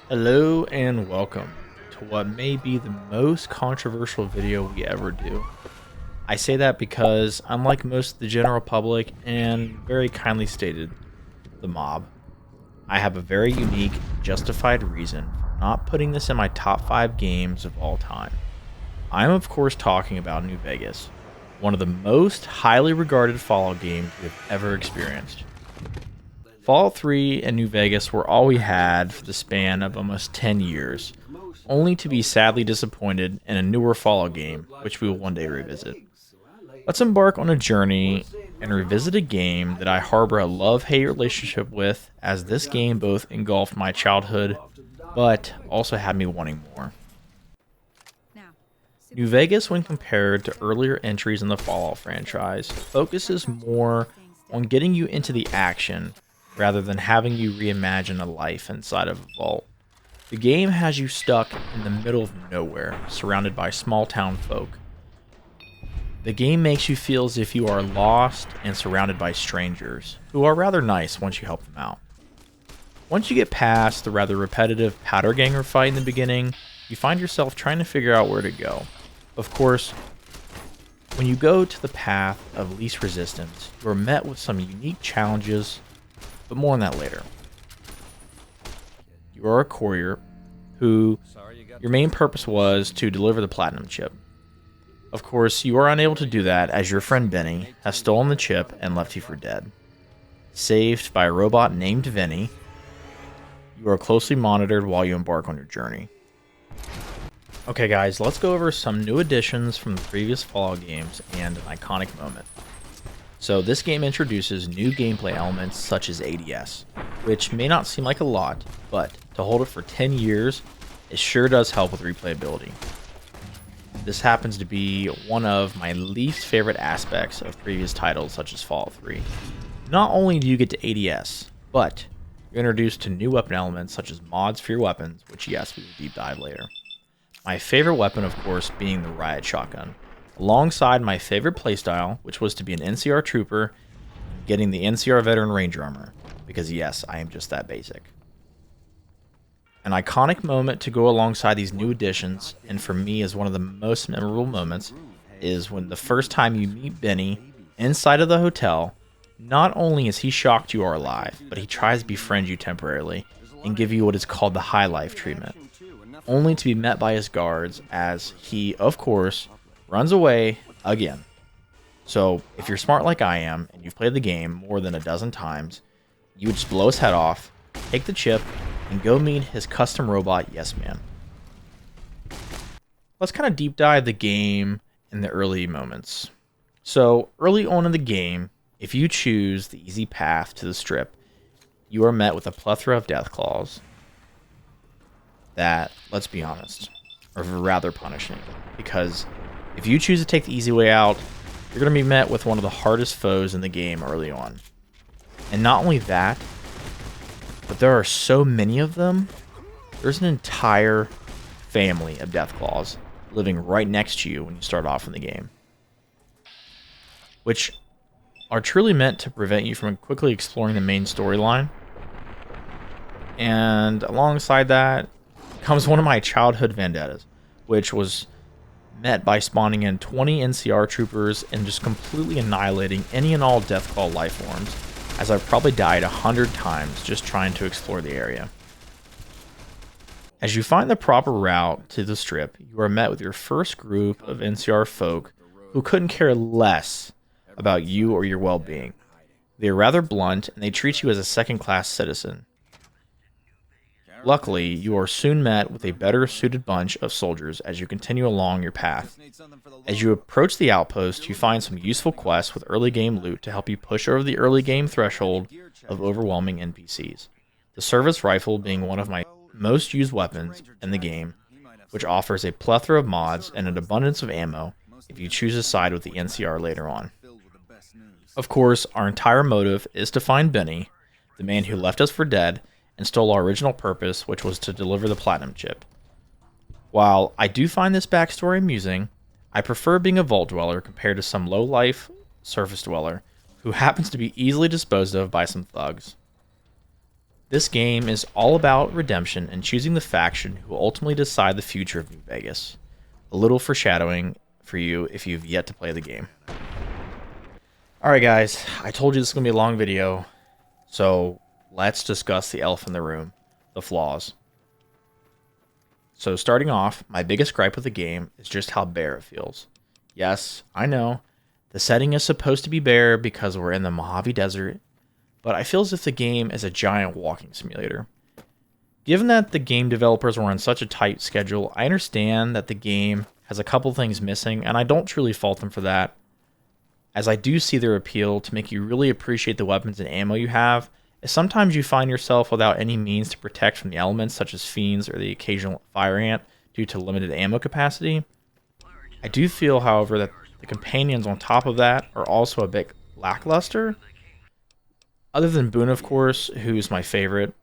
Hello and welcome to what may be the most controversial video we ever do. I say that because, unlike most of the general public and very kindly stated, the mob, I have a very unique, justified reason for not putting this in my top 5 games of all time. I'm of course talking about New Vegas, one of the most highly regarded Fallout games we've ever experienced. Fallout 3 and New Vegas were all we had for the span of almost 10 years, only to be sadly disappointed in a newer Fallout game, which we will one day revisit. Let's embark on a journey and revisit a game that I harbor a love-hate relationship with, as this game both engulfed my childhood, but also had me wanting more. New Vegas, when compared to earlier entries in the Fallout franchise, focuses more on getting you into the action rather than having you reimagine a life inside of a vault. The game has you stuck in the middle of nowhere, surrounded by small town folk. The game makes you feel as if you are lost and surrounded by strangers, who are rather nice once you help them out. Once you get past the rather repetitive powder ganger fight in the beginning, you find yourself trying to figure out where to go. Of course, when you go to the path of least resistance, you are met with some unique challenges, but more on that later. You are a courier who your main purpose was to deliver the platinum chip. Of course, you are unable to do that as your friend Benny has stolen the chip and left you for dead. Saved by a robot named Vinny, you are closely monitored while you embark on your journey. Okay guys, let's go over some new additions from the previous Fallout games and an iconic moment. So this game introduces new gameplay elements such as ADS, which may not seem like a lot, but to hold it for 10 years, it sure does help with replayability. This happens to be one of my least favorite aspects of previous titles such as Fallout 3. Not only do you get to ADS, but you're introduced to new weapon elements such as mods for your weapons, which yes, we will deep dive later. My favorite weapon, of course, being the riot shotgun, alongside my favorite playstyle, which was to be an NCR trooper, getting the NCR veteran ranger armor, because yes, I am just that basic. An iconic moment to go alongside these new additions, and for me is one of the most memorable moments, is when the first time you meet Benny inside of the hotel, not only is he shocked you are alive, but he tries to befriend you temporarily and give you what is called the high life treatment, only to be met by his guards as he, of course, runs away again. So if you're smart like I am and you've played the game more than a dozen times, you would just blow his head off, take the chip, and go meet his custom robot Yes Man. Let's kind of deep dive the game in the early moments. So early on in the game, if you choose the easy path to the strip, you are met with a plethora of death claws that, let's be honest, are rather punishing, because if you choose to take the easy way out, you're going to be met with one of the hardest foes in the game early on. And not only that, but there are so many of them, there's an entire family of Deathclaws living right next to you when you start off in the game, which are truly meant to prevent you from quickly exploring the main storyline. And alongside that comes one of my childhood vendettas, which was met by spawning in 20 NCR troopers and just completely annihilating any and all Deathclaw life forms, as I've probably died 100 times just trying to explore the area. As you find the proper route to the strip, you are met with your first group of NCR folk who couldn't care less about you or your well-being. They are rather blunt and they treat you as a second-class citizen. Luckily, you are soon met with a better suited bunch of soldiers as you continue along your path. As you approach the outpost, you find some useful quests with early game loot to help you push over the early game threshold of overwhelming NPCs. The service rifle being one of my most used weapons in the game, which offers a plethora of mods and an abundance of ammo if you choose to side with the NCR later on. Of course, our entire motive is to find Benny, the man who left us for dead, and stole our original purpose, which was to deliver the platinum chip. While I do find this backstory amusing, I prefer being a vault dweller compared to some low-life surface dweller who happens to be easily disposed of by some thugs. This game is all about redemption and choosing the faction who will ultimately decide the future of New Vegas. A little foreshadowing for you if you've yet to play the game. Alright guys, I told you this is going to be a long video, so let's discuss the elephant in the room, the flaws. So starting off, my biggest gripe with the game is just how bare it feels. Yes, I know, the setting is supposed to be bare because we're in the Mojave Desert, but I feel as if the game is a giant walking simulator. Given that the game developers were on such a tight schedule, I understand that the game has a couple things missing, and I don't truly fault them for that, as I do see their appeal to make you really appreciate the weapons and ammo you have, as sometimes you find yourself without any means to protect from the elements such as fiends or the occasional fire ant due to limited ammo capacity. I do feel, however, that the companions on top of that are also a bit lackluster. Other than Boone, of course, who's my favorite,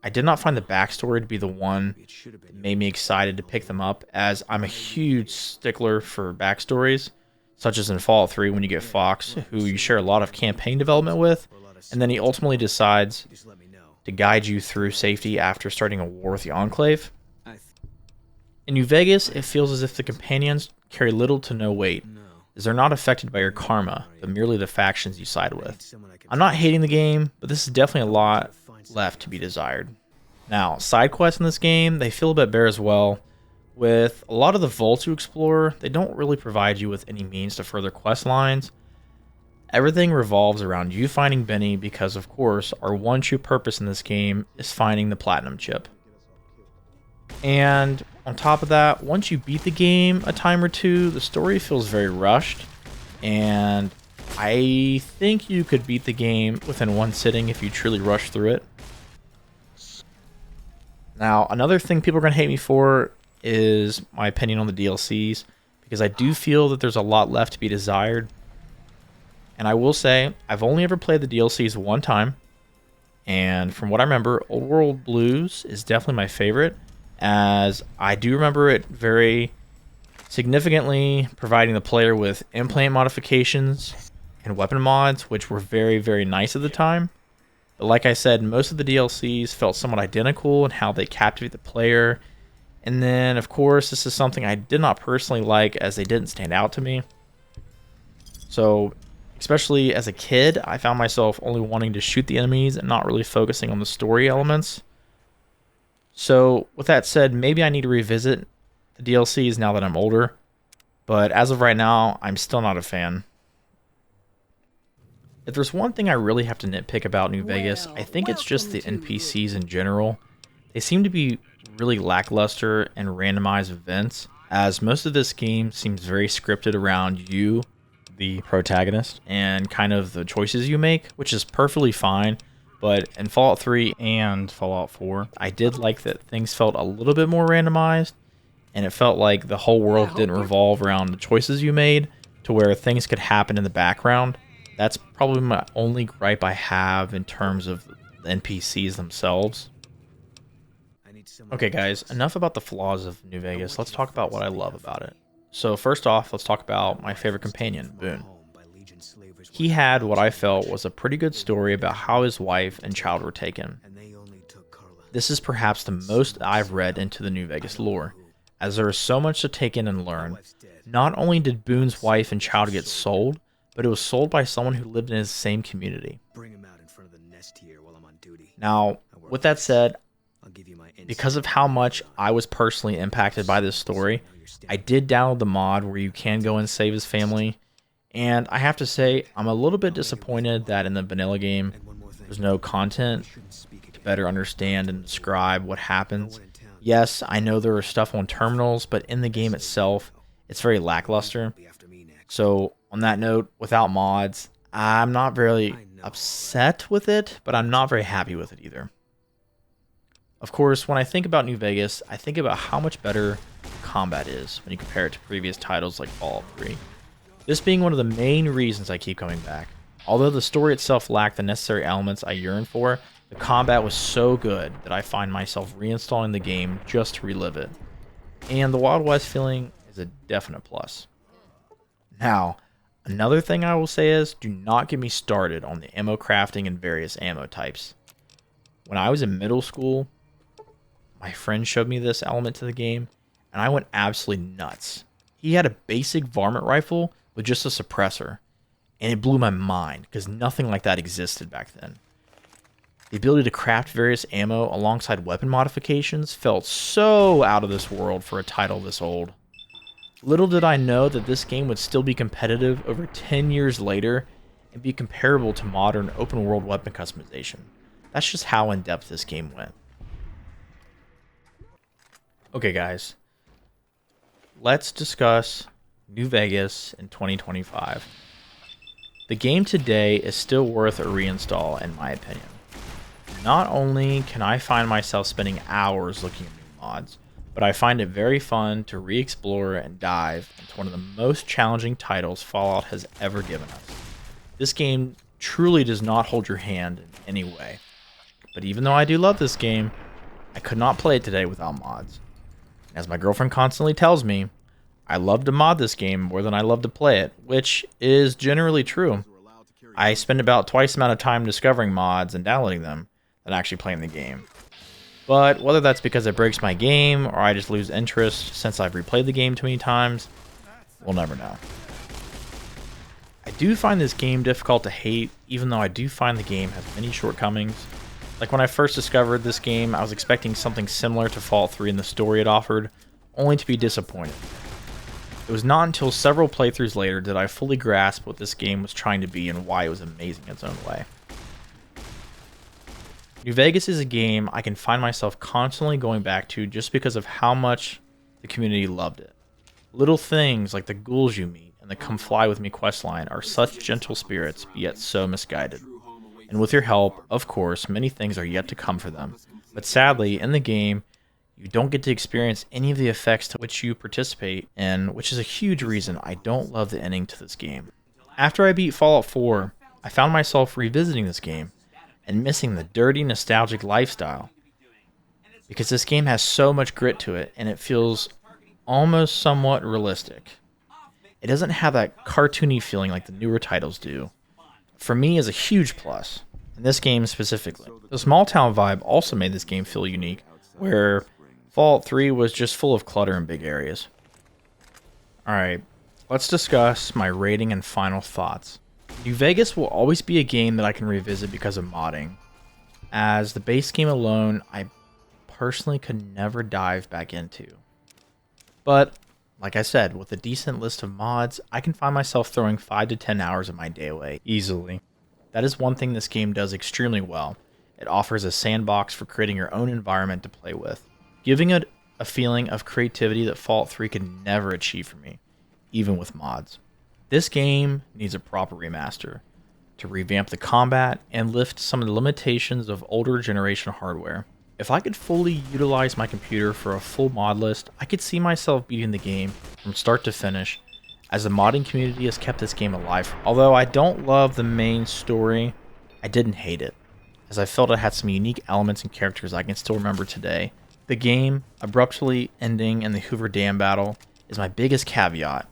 I did not find the backstory to be the one that made me excited to pick them up, as I'm a huge stickler for backstories, such as in Fallout 3 when you get Fox, who you share a lot of campaign development with, and then he ultimately decides to guide you through safety after starting a war with the Enclave. In New Vegas, it feels as if the companions carry little to no weight, as they're not affected by your karma, but merely the factions you side with. I'm not hating the game, but this is definitely a lot left to be desired. Now, side quests in this game, they feel a bit bare as well. With a lot of the vaults you explore, they don't really provide you with any means to further quest lines. Everything revolves around you finding Benny because, of course, our one true purpose in this game is finding the platinum chip. And on top of that, once you beat the game a time or two, the story feels very rushed, and I think you could beat the game within one sitting if you truly rush through it. Now, another thing people are going to hate me for is my opinion on the DLCs, because I do feel that there's a lot left to be desired. And I will say, I've only ever played the DLCs one time, and from what I remember, Old World Blues is definitely my favorite, as I do remember it very significantly providing the player with implant modifications and weapon mods, which were very, very nice at the time. But like I said, most of the DLCs felt somewhat identical in how they captivate the player. And then, of course, this is something I did not personally like, as they didn't stand out to me. So, especially as a kid, I found myself only wanting to shoot the enemies and not really focusing on the story elements. So, with that said, maybe I need to revisit the DLCs now that I'm older. But as of right now, I'm still not a fan. If there's one thing I really have to nitpick about New Vegas, I think it's just the NPCs in general. They seem to be really lackluster and randomized events, as most of this game seems very scripted around you, the protagonist, and kind of the choices you make, which is perfectly fine. But in Fallout 3 and Fallout 4, I did like that things felt a little bit more randomized, and it felt like the whole world didn't revolve around the choices you made, to where things could happen in the background. That's probably my only gripe I have in terms of the NPCs themselves. Okay guys, enough about the flaws of New Vegas. Let's talk about what I love about it. So first off, let's talk about my favorite companion, Boone. He had what I felt was a pretty good story about how his wife and child were taken. This is perhaps the most I've read into the New Vegas lore, as there is so much to take in and learn. Not only did Boone's wife and child get sold, but it was sold by someone who lived in his same community. Now, with that said, because of how much I was personally impacted by this story, I did download the mod where you can go and save his family, and I have to say, I'm a little bit disappointed that in the vanilla game, there's no content to better understand and describe what happens. Yes, I know there are stuff on terminals, but in the game itself, it's very lackluster. So, on that note, without mods, I'm not very upset with it, but I'm not very happy with it either. Of course, when I think about New Vegas, I think about how much better combat is when you compare it to previous titles like Fallout 3. This being one of the main reasons I keep coming back. Although the story itself lacked the necessary elements I yearn for, the combat was so good that I find myself reinstalling the game just to relive it. And the Wild West feeling is a definite plus. Now, another thing I will say is, do not get me started on the ammo crafting and various ammo types. When I was in middle school, my friend showed me this element to the game, and I went absolutely nuts. He had a basic varmint rifle with just a suppressor, and it blew my mind because nothing like that existed back then. The ability to craft various ammo alongside weapon modifications felt so out of this world for a title this old. Little did I know that this game would still be competitive over 10 years later and be comparable to modern open world weapon customization. That's just how in depth this game went. Okay guys, let's discuss New Vegas in 2025. The game today is still worth a reinstall in my opinion. Not only can I find myself spending hours looking at new mods, but I find it very fun to re-explore and dive into one of the most challenging titles Fallout has ever given us. This game truly does not hold your hand in any way. But even though I do love this game, I could not play it today without mods. As my girlfriend constantly tells me, I love to mod this game more than I love to play it, which is generally true. I spend about twice the amount of time discovering mods and downloading them than actually playing the game. But whether that's because it breaks my game or I just lose interest since I've replayed the game too many times, we'll never know. I do find this game difficult to hate, even though I do find the game has many shortcomings. Like when I first discovered this game, I was expecting something similar to Fallout 3 in the story it offered, only to be disappointed. It was not until several playthroughs later did I fully grasp what this game was trying to be and why it was amazing in its own way. New Vegas is a game I can find myself constantly going back to just because of how much the community loved it. Little things like the ghouls you meet and the Come Fly With Me questline are such gentle spirits, yet so misguided. And with your help, of course, many things are yet to come for them. But sadly, in the game, you don't get to experience any of the effects to which you participate in, which is a huge reason I don't love the ending to this game. After I beat Fallout 4, I found myself revisiting this game and missing the dirty, nostalgic lifestyle. Because this game has so much grit to it, and it feels almost somewhat realistic. It doesn't have that cartoony feeling like the newer titles do. For me, is a huge plus, in this game specifically. The small town vibe also made this game feel unique, where Fallout 3 was just full of clutter in big areas. Alright, let's discuss my rating and final thoughts. New Vegas will always be a game that I can revisit because of modding. As the base game alone, I personally could never dive back into. But, like I said, with a decent list of mods, I can find myself throwing 5 to 10 hours of my day away, easily. That is one thing this game does extremely well. It offers a sandbox for creating your own environment to play with, giving it a feeling of creativity that Fallout 3 could never achieve for me, even with mods. This game needs a proper remaster to revamp the combat and lift some of the limitations of older generation hardware. If I could fully utilize my computer for a full mod list, I could see myself beating the game from start to finish, as the modding community has kept this game alive. Although I don't love the main story, I didn't hate it, as I felt it had some unique elements and characters I can still remember today. The game abruptly ending in the Hoover Dam battle is my biggest caveat.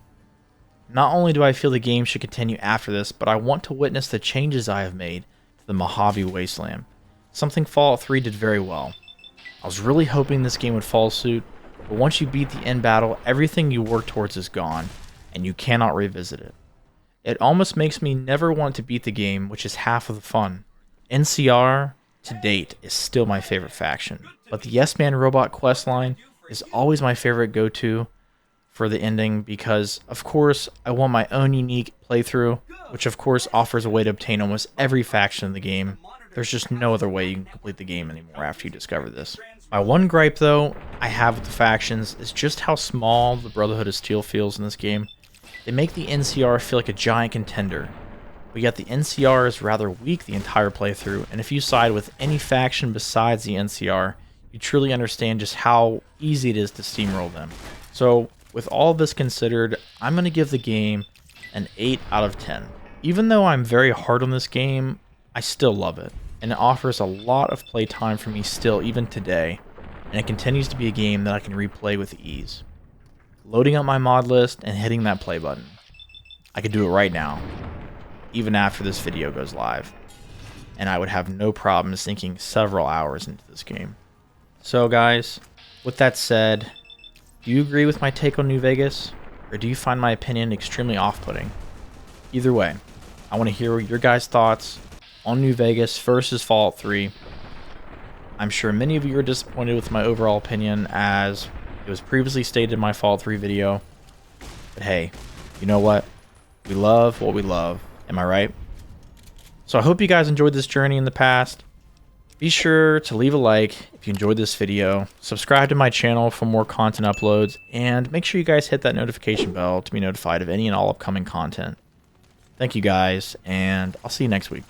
Not only do I feel the game should continue after this, but I want to witness the changes I have made to the Mojave Wasteland, something Fallout 3 did very well. I was really hoping this game would follow suit, but once you beat the end battle, everything you work towards is gone, and you cannot revisit it. It almost makes me never want to beat the game, which is half of the fun. NCR, to date, is still my favorite faction, but the Yes Man Robot questline is always my favorite go-to for the ending because, of course, I want my own unique playthrough, which of course offers a way to obtain almost every faction in the game. There's just no other way you can complete the game anymore after you discover this. My one gripe, though, I have with the factions is just how small the Brotherhood of Steel feels in this game. They make the NCR feel like a giant contender, but yet the NCR is rather weak the entire playthrough, and if you side with any faction besides the NCR, you truly understand just how easy it is to steamroll them. So, with all of this considered, I'm going to give the game an 8 out of 10. Even though I'm very hard on this game, I still love it, and it offers a lot of playtime for me still even today, and it continues to be a game that I can replay with ease. Loading up my mod list and hitting that play button. I could do it right now, even after this video goes live. and I would have no problem sinking several hours into this game. So guys, with that said, do you agree with my take on New Vegas, or do you find my opinion extremely off-putting? Either way, I want to hear your guys' thoughts on New Vegas versus Fallout 3. I'm sure many of you are disappointed with my overall opinion, as it was previously stated in my Fallout 3 video. But hey, you know what? We love what we love. Am I right? So I hope you guys enjoyed this journey in the past. Be sure to leave a like if you enjoyed this video, subscribe to my channel for more content uploads, and make sure you guys hit that notification bell to be notified of any and all upcoming content. Thank you guys, and I'll see you next week.